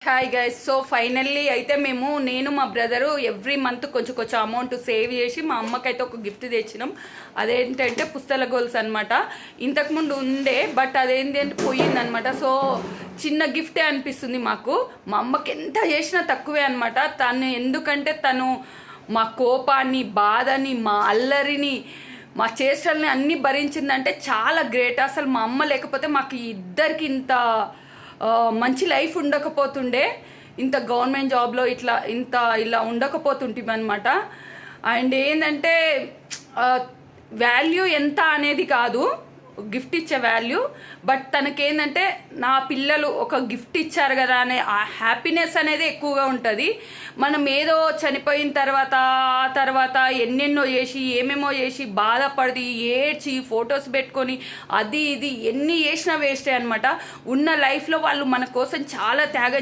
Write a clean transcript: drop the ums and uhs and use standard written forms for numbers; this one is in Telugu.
Hi guys. సో ఫైనల్లీ అయితే నేను మా బ్రదరు ఎవ్రీ మంత్ కొంచెం అమౌంట్ సేవ్ చేసి మా అమ్మకైతే ఒక గిఫ్ట్ తెచ్చినాం. అదేంటంటే పుస్తల గోల్స్ అనమాట. ఇంతకుముందు ఉండే బట్ అదేంటి అంటే పోయిందనమాట. సో చిన్న గిఫ్టే అనిపిస్తుంది మాకు. మా అమ్మకి ఎంత చేసినా తక్కువే అనమాట. తను ఎందుకంటే తను మా కోపాన్ని, బాధని, మా అల్లరిని, మా చేష్టల్ని అన్నీ భరించిందంటే చాలా గ్రేట్. అసలు మా అమ్మ లేకపోతే మాకు ఇద్దరికి ఇంత మంచి లైఫ్ ఉండకపోతుండే, ఇంత గవర్నమెంట్ జాబ్లో ఇలా ఉండకపోతుంటామన్నమాట. అండ్ ఏంటంటే వాల్యూ ఎంత అనేది కాదు గిఫ్ట్ ఇచ్చే వాల్యూ, బట్ తనకేంటంటే నా పిల్లలు ఒక గిఫ్ట్ ఇచ్చారు కదా అనే ఆ హ్యాపీనెస్ అనేది ఎక్కువగా ఉంటుంది. మనం ఏదో చనిపోయిన తర్వాత ఎన్నెన్నో చేసి ఏమేమో చేసి బాధపడి ఏడ్చి ఫొటోస్ పెట్టుకొని అది ఇది ఎన్ని చేసినా వేస్టే అనమాట. ఉన్న లైఫ్లో వాళ్ళు మన కోసం చాలా త్యాగం